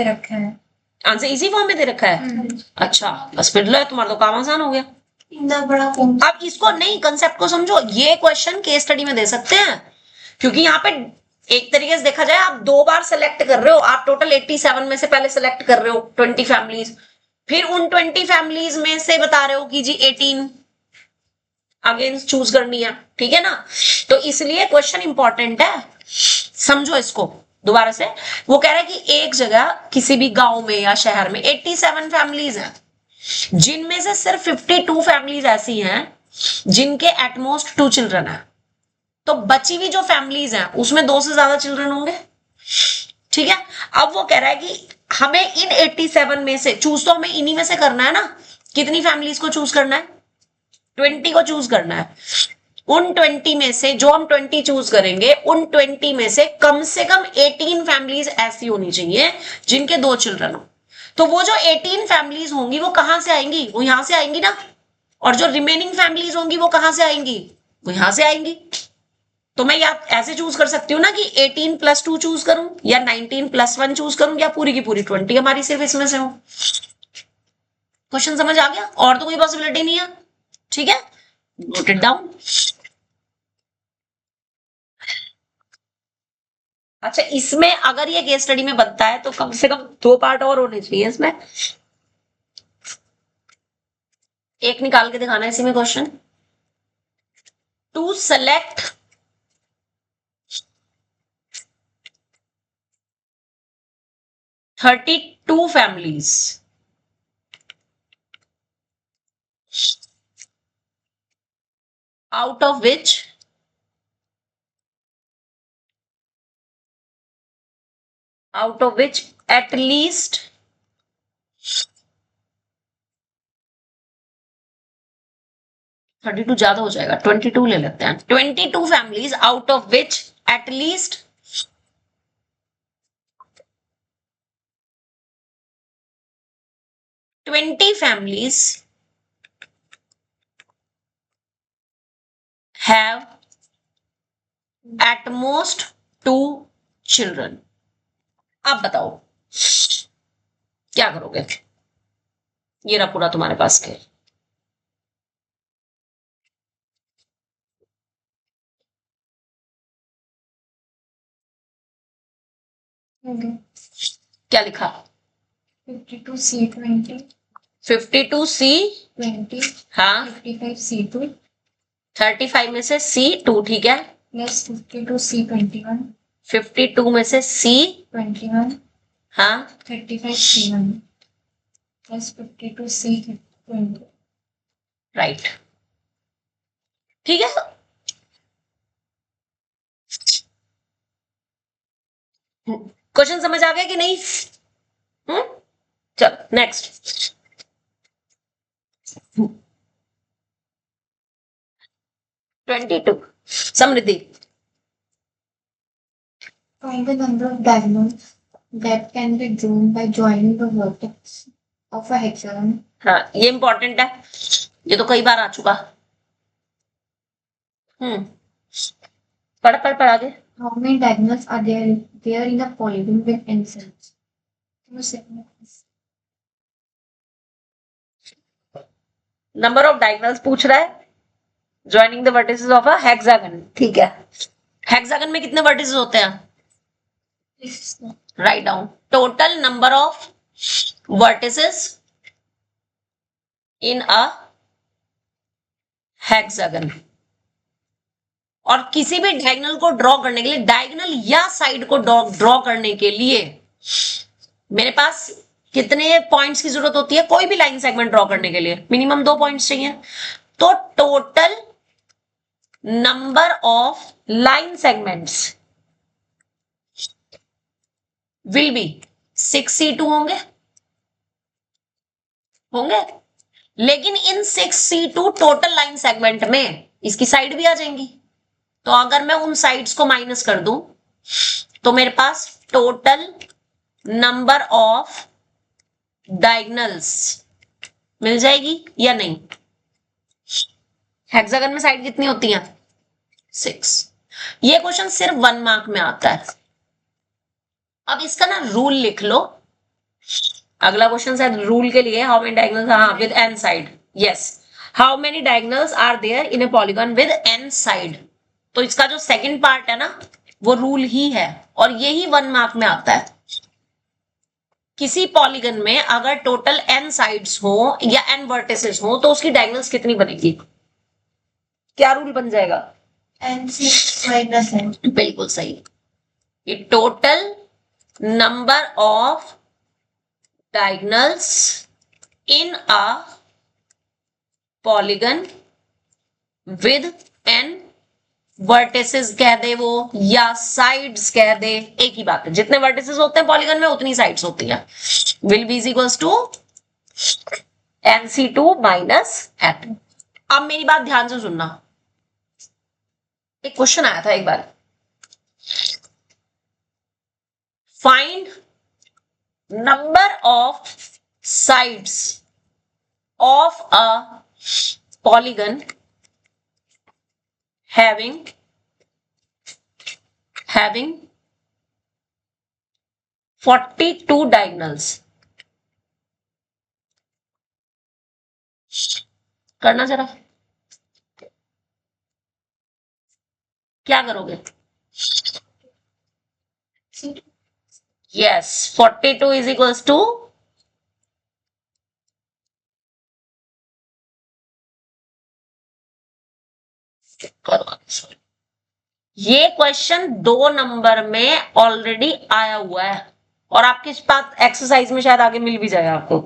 रखा है आंसर इजी फॉर्म में दे रखा है। अच्छा बस फिर लो, तुम्हारा तो काम आसान हो गया। इतना बड़ा कौन अब इसको नहीं, कंसेप्ट को समझो। ये क्वेश्चन केस स्टडी में दे सकते हैं, क्योंकि यहाँ पे एक तरीके से देखा जाए आप 2 बार सेलेक्ट कर रहे हो। आप टोटल 87 में से पहले सेलेक्ट कर रहे हो 20 फैमिलीज, फिर उन 20 फैमिलीज में से बता रहे हो कि जी 18 अगेन चूज करनी है, ठीक है ना। तो इसलिए क्वेश्चन इंपॉर्टेंट है, समझो इसको दोबारा से। वो कह रहा है कि एक जगह किसी भी गांव में या शहर में 87 फैमिलीज हैं, जिनमें से सिर्फ 52 फैमिलीज ऐसी हैं जिनके एटमोस्ट 2 चिल्ड्रन है। तो बची हुई जो फैमिलीज हैं उसमें 2 से ज्यादा चिल्ड्रन होंगे, ठीक है। अब वो कह रहा है कि हमें इन 87 में से चूज तो हमें इन्हीं में से करना है ना। कितनी फैमिलीज को चूज करना है? 20 को चूज करना है। उन 20 में से जो हम 20 चूज करेंगे, उन 20 में से कम 18 फैमिलीज ऐसी होनी चाहिए जिनके 2 चिल्ड्रन हो। तो वो जो 18 फैमिलीज होंगी वो कहां से आएंगी? वो यहां से आएंगी ना। और जो रिमेनिंग फैमिलीज होंगी वो कहां से आएंगी? वो यहां से आएंगी। तो मैं या ऐसे चूज कर सकती हूँ ना कि 18 + 2 चूज करूं, या 19 + 1 चूज करूं, या पूरी की पूरी 20 हमारी सिर्फ इसमें से हो। क्वेश्चन समझ आ गया? और तो कोई पॉसिबिलिटी नहीं है, ठीक है। Note it down. अच्छा, इसमें अगर ये केस स्टडी में बनता है तो कम से कम 2 पार्ट और होने चाहिए इसमें। एक निकाल के दिखाना है इसी में question. To select (32 families out of which at least 32 ज्यादा हो जाएगा, 22 ले लेते हैं। 22 families out of which at least 20 families have at most 2 children। अब बताओ क्या करोगे? ये रहा पूरा तुम्हारे पास के। क्या लिखा? 52C20 52C 20 हाँ 55C2 35 में से C2, ठीक है, plus 52C21 52 में से C 21 हाँ 35C1 plus 52C20। राइट, ठीक है। क्वेश्चन समझ आ गया कि नहीं? चलो next. (22) Samriddhi. Find the number of diagonals that can be drawn by joining the vertex of a hexagon. हाँ ये इंपॉर्टेंट है, ये तो कई बार आ चुका। पढ़ आगे। How many diagonals are there in a polygon with n sides? Number of diagonals पूछ रहा है, joining the vertices of a hexagon, ठीक है। हेक्सागन में कितने वर्टिसेस होते हैं? Write down total number of vertices in a hexagon. और किसी भी डायगोनल को ड्रॉ करने के लिए, डायगोनल या साइड को ड्रॉ करने के लिए मेरे पास कितने पॉइंट्स की जरूरत होती है? कोई भी लाइन सेगमेंट ड्रॉ करने के लिए मिनिमम 2 पॉइंट्स चाहिए। तो total number of line segments will be 6C2 होंगे। लेकिन इन 6C2 टोटल लाइन सेगमेंट में इसकी साइड भी आ जाएंगी। तो अगर मैं उन साइड्स को माइनस कर दूं तो मेरे पास टोटल नंबर ऑफ डायगनल्स मिल जाएगी या नहीं? हेक्सागन में साइड कितनी होती है? 6। ये क्वेश्चन सिर्फ 1 मार्क में आता है। अब इसका ना रूल लिख लो। अगला क्वेश्चन शायद रूल के लिए, हाउ मेनी डायगोनल्स, हाँ, with n side, yes, how many diagonals are there in a polygon with n side. तो इसका जो सेकंड पार्ट है ना, वो रूल ही है और यही 1 मार्क में आता है। किसी पॉलीगन में अगर टोटल n साइड्स हो या n वर्टिसेस हो तो उसकी डायगोनल्स कितनी बनेगी? क्या रूल बन जाएगा? NC minus N. बिल्कुल सही। ये total number of diagonals in a polygon with n vertices कह दे वो या sides कह दे, एक ही बात है। जितने vertices होते हैं पॉलीगन में उतनी sides होती हैं। will be is equals to nc2 minus n। अब मेरी बात ध्यान से सुनना। एक क्वेश्चन आया था एक बार, find number of sides of a polygon having 42 diagonals। करना जरा, क्या करोगे? Yes, 42 is equals to ये क्वेश्चन 2 नंबर में ऑलरेडी आया हुआ है और आपके पास एक्सरसाइज में शायद आगे मिल भी जाएगा आपको।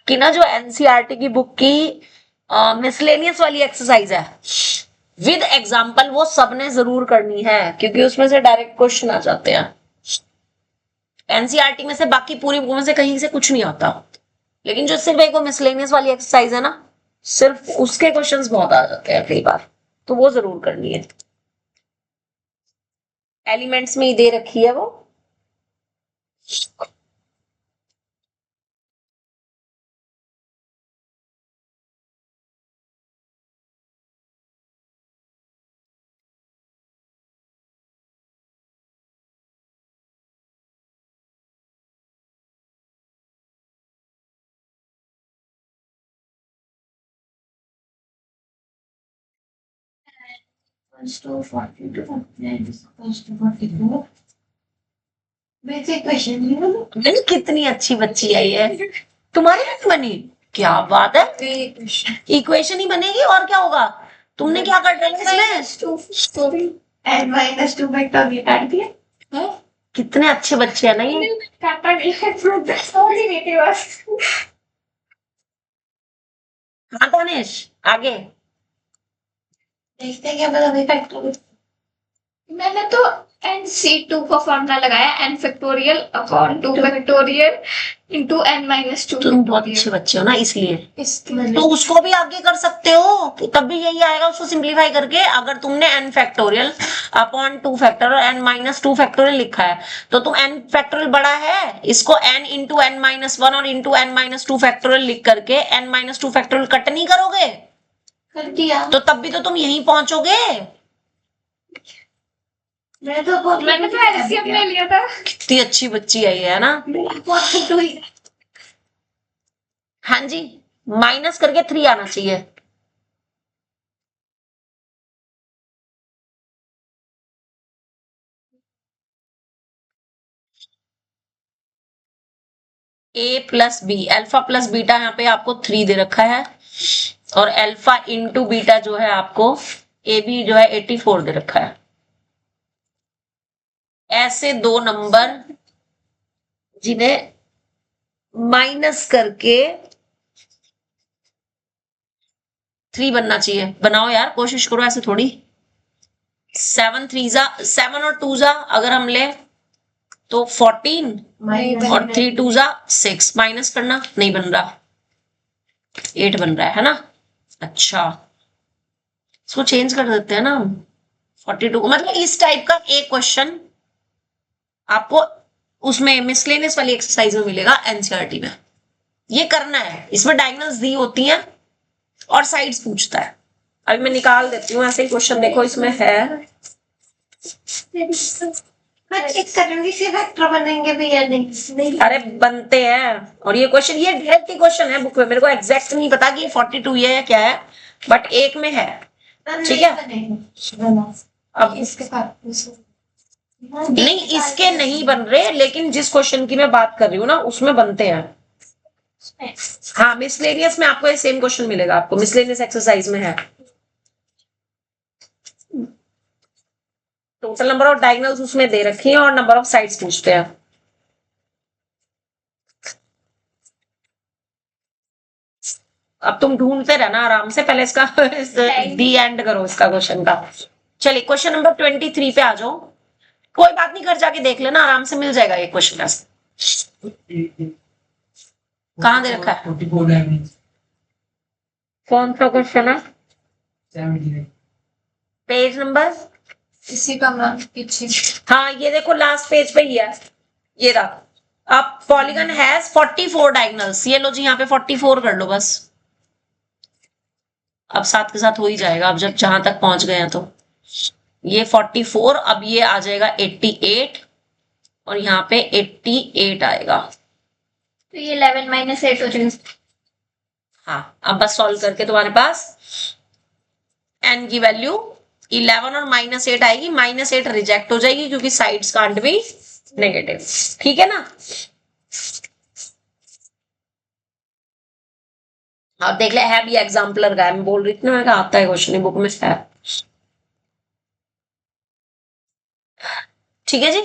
कि ना जो एनसीईआरटी की बुक की मिसलेनियस वाली एक्सरसाइज है विद एग्जाम्पल, वो सबने जरूर करनी है क्योंकि उसमें से डायरेक्ट क्वेश्चन आ जाते हैं। एनसीईआरटी में से बाकी पूरी बुक में से कहीं से कुछ नहीं आता, लेकिन जो सिर्फ एक वो मिसलेनियस वाली एक्सरसाइज है ना, सिर्फ उसके क्वेश्चंस बहुत आ जाते हैं कई बार, तो वो जरूर करनी है। एलिमेंट्स में ही दे रखी है वो। Basic question, you know? मैंने कितनी अच्छी बच्ची आई है, तुम्हारी नहीं बनी? क्या बात है, Basic question. इक्वेशन ही बनेगी और क्या होगा? तुमने क्या कर डाला इसमें? Sorry. N minus 2 vector ये काट दिया? हाँ? कितने अच्छे बच्चे हैं ना ये। काटा गया, सॉरी बेटे बस। हाँ दानिश, आगे। देखते हैं क्या पता भाई फैक्टर। मैंने तो NC2 का फॉर्मूला लगाया, n factorial upon 2 factorial into n minus 2। तुम बहुत अच्छे बच्चे हो ना, इसलिए इसके तो उसको भी आगे कर सकते हो, तब भी यही आएगा उसको सिंप्लीफाई करके। अगर तुमने n फैक्टोरियल अपॉन 2 फैक्टोरियल और n माइनस 2 फैक्टोरियल लिखा है तो तुम n फैक्टोरियल बड़ा है, इसको n इंटू n माइनस 1 और इंटू n माइनस 2 फैक्टोरियल लिख करके n माइनस 2 फैक्टोरियल कट नहीं करोगे? कर दिया। तो तब भी तो तुम यहीं पहुंचोगे। मैंने तो एलसीएम ले लिया था। कितनी अच्छी बच्ची आई है ना। हाँ जी, माइनस करके 3 आना चाहिए। A plus B, alpha plus beta यहाँ पे आपको 3 दे रखा है और अल्फा इंटू बीटा जो है आपको ए बी जो है 84 दे रखा है। ऐसे 2 नंबर जिन्हें माइनस करके 3 बनना चाहिए, बनाओ यार, कोशिश करो, ऐसे थोड़ी। 7 और 2 अगर हम ले तो 14 नहीं और 3 2 जा 6, माइनस करना, नहीं बन रहा, 8 बन रहा है ना। अच्छा, इसको चेंज कर देते हैं ना हम, 42 को। मतलब इस टाइप का एक क्वेश्चन आपको उसमें मिसलेनियस वाली एक्सरसाइज में मिलेगा, एनसीईआरटी में। ये करना है, इसमें डायगोनल्स दी होती हैं और साइड्स पूछता है। अभी मैं निकाल देती हूँ ऐसे ही क्वेश्चन, देखो इसमें है। करूंगी से वेक्टर बनेंगे भी या नहीं? अरे बनते हैं, और ये क्वेश्चन, ये डायरेक्ट ही क्वेश्चन है बुक में, मेरे को एग्जैक्ट नहीं पता कि ये 42 ये है क्या है, बट एक में है। ठीक है, अब इसके साथ नहीं, इसके नहीं बन रहे, लेकिन जिस क्वेश्चन की मैं बात कर रही हूँ ना उसमें बनते हैं। हाँ, मिसलेनियस में आपको सेम क्वेश्चन मिलेगा, आपको मिसलेनियस एक्सरसाइज में है। टोटल नंबर ऑफ डायगोनल्स उसमें दे रखी है और नंबर ऑफ साइड्स पूछते हैं। अब तुम ढूंढते रहना आराम से, पहले इसका दी एंड करो इसका क्वेश्चन का। चलिए क्वेश्चन नंबर 23 पे आ जाओ। कोई बात नहीं, घर जाके देख लेना, आराम से मिल जाएगा ये क्वेश्चन ऐसे। कहाँ दे रखा है? 44 डायमंड्स, कौन सा क्वेश्चन है? 79। Page number? इसी का मैम पीछे। हाँ, ये देखो लास्ट पेज पे ही है, ये रहा। अब पॉलीगन हैज 44 डायगोनल्स, ये लो जी, यहाँ पे 44 कर लो बस। अब साथ के साथ हो ही जाएगा, अब जब जहां तक पहुंच गए हैं तो ये 44, अब ये आ जाएगा 88 और यहाँ पे 88 आएगा। तो ये 11 माइनस 8 हो जाएगा। हाँ, अब बस सॉल्व करके तुम्हारे पास n की वैल्यू 11 और -8 आएगी। -8 रिजेक्ट हो जाएगी क्योंकि साइड्स कांट बी नेगेटिव। ठीक है ना। अब देख ले, है भी एग्जाम्पलर का, मैं बोल रही थी ना, मैं आता है क्वेश्चन बुक में है। ठीक है जी,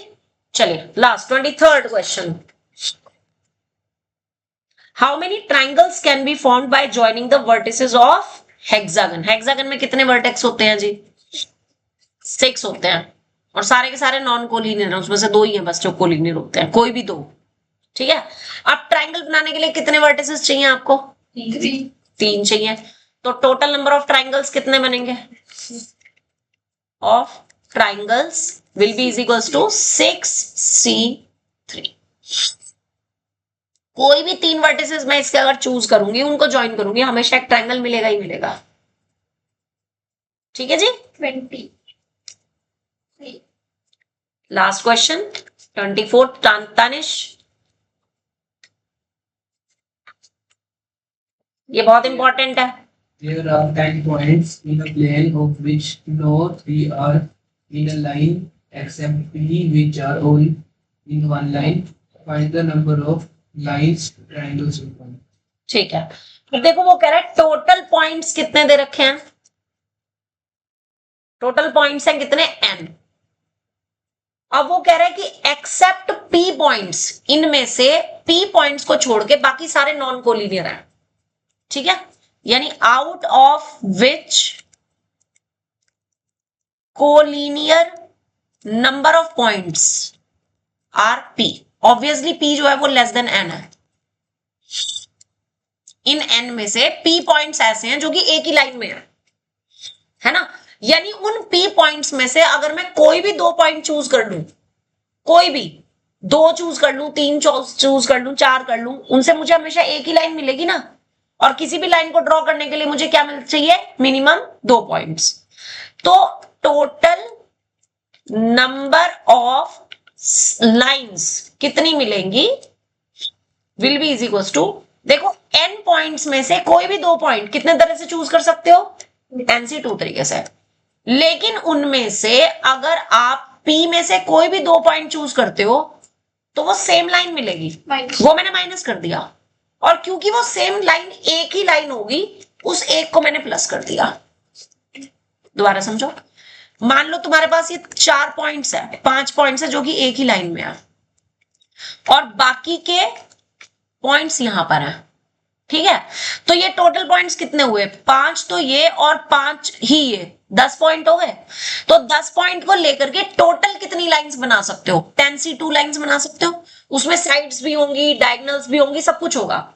चलिए last 23rd question. How many triangles can be formed by joining the vertices of hexagon? Hexagon में कितने वर्टेक्स होते हैं जी? 6 होते हैं, और सारे के सारे नॉन कोलिनियर हैं, उसमें से 2 ही हैं बस जो कोलिनियर होते हैं, कोई भी 2। ठीक है, अब ट्राइंगल बनाने के लिए कितने वर्टिसेस चाहिए आपको? 3 चाहिए। तो टोटल नंबर ऑफ ट्राइंगल्स कितने बनेंगे? Of triangles will be is equals to 6C3। कोई भी 3 वर्टिसेस मैं इसके अगर चूज करूंगी, उनको ज्वाइन करूंगी, हमेशा एक ट्रायंगल मिलेगा ही मिलेगा। ठीक है जी। 20। लास्ट क्वेश्चन 24 तानिश, ये बहुत इंपॉर्टेंट है। There are 10 points in a plane of which no 3 are in a line except P, which are all in one line. Find the number of lines triangles will form. ठीक है, तो देखो वो कह रहा है टोटल पॉइंट्स कितने दे रखे हैं? टोटल पॉइंट्स हैं कितने? n। अब वो कह रहा है कि एक्सेप्ट p पॉइंट्स, इनमें से p पॉइंट्स को छोड़ के बाकी सारे नॉन कोलिनियर हैं। ठीक है, यानी out of which collinear number of points are p। Obviously p जो है वो लेस देन n है। इन n में से p पॉइंट्स ऐसे हैं जो कि एक ही लाइन में है ना। यानी उन p पॉइंट्स में से अगर मैं कोई भी 2 पॉइंट चूज कर लूं, कोई भी 2 चूज कर लूं, 3 चूज कर लूं, 4 कर लूं, उनसे मुझे हमेशा एक ही लाइन मिलेगी ना। और किसी भी लाइन को ड्रॉ करने के लिए मुझे क्या मिल चाहिए? Minimum 2 points. तो टोटल नंबर ऑफ लाइंस कितनी मिलेंगी? Will be is equal to, देखो n पॉइंट्स में से कोई भी 2 पॉइंट कितने तरह से चूज कर सकते हो? NC2 तरीके से। लेकिन उनमें से अगर आप P में से कोई भी 2 पॉइंट चूज करते हो तो वो सेम लाइन मिलेगी, वो मैंने माइनस कर दिया। और क्योंकि वो सेम लाइन एक ही लाइन होगी, उस एक को मैंने प्लस कर दिया। दोबारा समझो, मान लो तुम्हारे पास ये 4 पॉइंट्स है, 5 पॉइंट्स है जो कि एक ही लाइन में है, और बाकी के पॉइंट्स यहां पर हैं। ठीक है, तो ये टोटल पॉइंट्स कितने हुए, 5 तो ये और 5 ही ये, 10 पॉइंट हो गए। तो 10 पॉइंट को लेकर के टोटल कितनी लाइंस बना सकते हो, 10C2 लाइंस बना सकते हो। उसमें साइड्स भी होंगी, डायगोनल्स भी होंगी, सब कुछ होगा।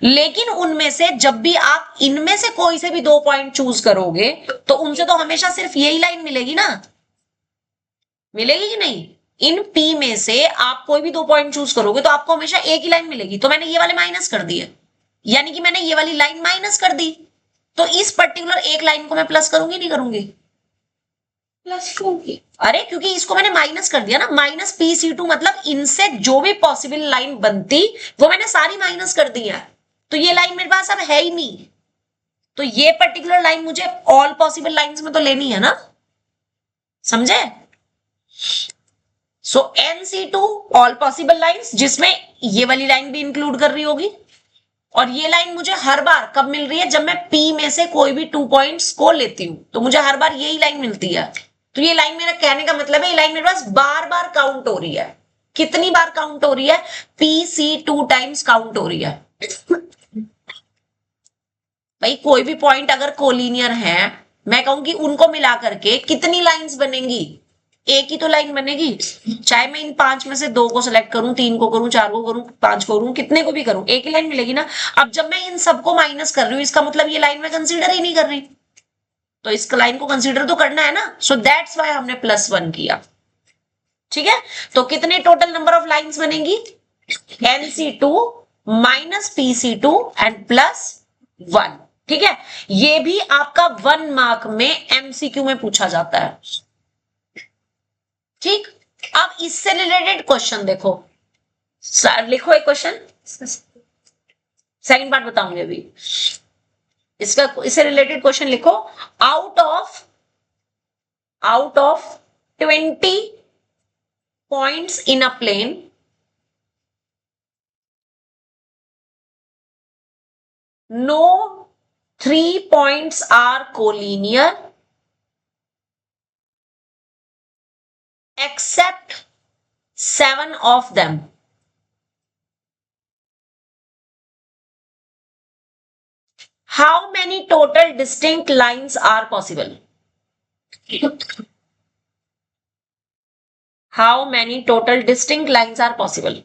लेकिन उनमें से जब भी आप इनमें से कोई से भी 2 पॉइंट चूज करोगे तो उनसे तो हमेशा सिर्फ यही लाइन मिलेगी ना, मिलेगी कि नहीं। इन P में से आप कोई भी 2 पॉइंट चूज करोगे तो आपको हमेशा एक ही लाइन मिलेगी। तो मैंने ये वाले माइनस कर दिए, यानी कि मैंने ये वाली लाइन माइनस कर दी, तो इस पर्टिकुलर एक लाइन को मैं प्लस करूंगी नहीं करूंगी, प्लस होगी। अरे क्योंकि इसको मैंने माइनस कर दिया ना, माइनस PC2 मतलब इनसे जो भी पॉसिबल लाइन बनती वो मैंने सारी माइनस कर दी है। तो ये लाइन मेरे पास अब है ही नहीं, तो ये पर्टिकुलर लाइन मुझे ऑल पॉसिबल लाइंस में तो लेनी है ना, समझे। सो NC2 ऑल पॉसिबल लाइंस, जिसमें ये वाली लाइन भी इंक्लूड कर रही होगी। और ये लाइन मुझे हर बार कब मिल रही है, जब मैं P में से कोई भी 2 पॉइंट्स को लेती हूं तो मुझे हर बार यही लाइन मिलती है। तो ये लाइन मेरा कहने का मतलब है, ये लाइन मेरे पास बार बार काउंट हो रही है। कितनी बार काउंट हो रही है, PC2 टाइम्स काउंट हो रही है। भाई कोई भी पॉइंट अगर कोलिनियर है, मैं कहूंगी उनको मिला करके कितनी लाइंस बनेंगी, एक ही तो लाइन बनेगी। चाहे मैं इन 5 में से 2 को सिलेक्ट करूं, 3 को करूं, 4 को करूं, 5 को करूं, कितने को भी करूं, एक ही लाइन मिलेगी ना। अब जब मैं इन सबको माइनस कर रही हूं, इसका मतलब ये लाइन मैं कंसीडर ही नहीं कर रही, तो इस लाइन को कंसीडर तो करना है ना। सो दैट्स वाई हमने +1 किया, ठीक है। तो कितने टोटल नंबर ऑफ लाइंस बनेंगी, NC2 माइनस PC2 एंड +1, ठीक है। ये भी आपका 1 मार्क में MCQ में पूछा जाता है, ठीक। अब इससे रिलेटेड क्वेश्चन देखो, लिखो एक क्वेश्चन, सेकंड पार्ट बताऊंगी अभी। इससे रिलेटेड क्वेश्चन लिखो, out of 20 points in a plane, no 3 points are collinear except 7 of them. How many total distinct lines are possible? How many total distinct lines are possible?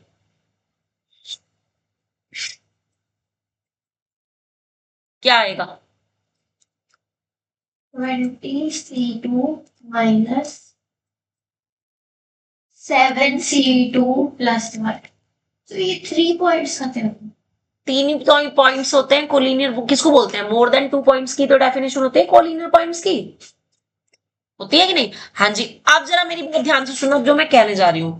क्या आएगा, 20C2 minus 7C2 plus 1. तो ये 3 points खत्म हो। 3 points होते हैं collinear, किसको बोलते हैं, मोर देन 2 पॉइंट्स की तो डेफिनेशन होती है कोलिनियर पॉइंट्स की, होती है कि नहीं। हाँ जी, अब जरा मेरी बात ध्यान से सुनो जो मैं कहने जा रही हूं।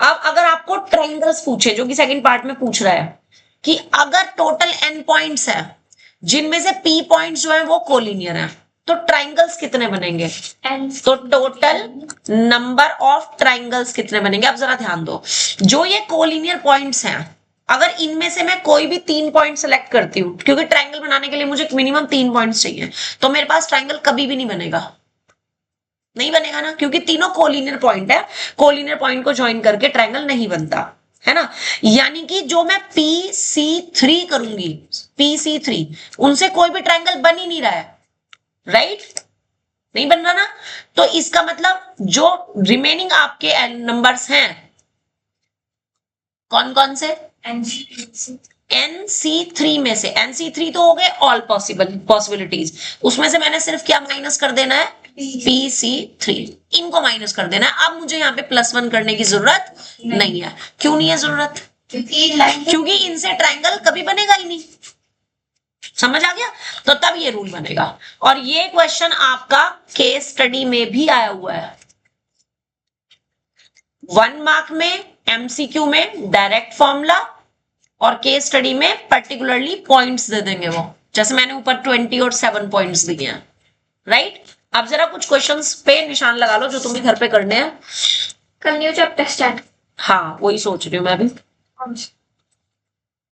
अब अगर आपको ट्रायंगल्स पूछे, जो कि सेकंड पार्ट में पूछ रहा है कि अगर टोटल n पॉइंट्स है जिनमें से p पॉइंट्स जो है वो कोलिनियर है, तो ट्रायंगल्स कितने बनेंगे, तो टोटल नंबर ऑफ ट्रायंगल्स कितने बनेंगे। अब जरा ध्यान दो, जो ये कोलिनियर पॉइंट्स हैं, अगर इनमें से मैं कोई भी 3 पॉइंट सेलेक्ट करती हूँ, क्योंकि ट्रायंगल बनाने के लिए मुझे मिनिमम 3 पॉइंट्स चाहिए, तो मेरे पास ट्रायंगल कभी भी नहीं बनेगा, नहीं बनेगा ना, क्योंकि तीनों कोलिनियर पॉइंट है। कोलिनियर पॉइंट को ज्वाइन करके ट्रायंगल नहीं बनता है ना। यानी कि जो मैं PC3 करूंगी, PC3, उनसे कोई भी ट्रायंगल बन ही नहीं रहा है, राइट, नहीं बन रहा ना। तो इसका मतलब जो रिमेनिंग आपके नंबर्स हैं, कौन कौन से, NC3 में से, NC3 तो हो गए ऑल पॉसिबिलिटीज, उसमें से मैंने सिर्फ क्या माइनस कर देना है, PC3, इनको माइनस कर देना है। अब मुझे यहाँ पे +1 करने की जरूरत नहीं है। क्यों नहीं है जरूरत, क्योंकि इनसे ट्रायंगल कभी बनेगा ही नहीं, समझ आ गया। तो तब ये रूल बनेगा। और ये क्वेश्चन आपका केस स्टडी में भी आया हुआ है, 1 मार्क में, MCQ में डायरेक्ट फॉर्मूला, और केस स्टडी में पर्टिकुलरली पॉइंट्स दे देंगे वो, जैसे मैंने ऊपर 20 और 7 पॉइंट्स दिए हैं, राइट। अब जरा कुछ क्वेश्चंस पे निशान लगा लो जो तुम्हें घर पे करने हैं। कल न्यू चैप्टर स्टार्ट, हाँ वही सोच रही हूँ मैं भी।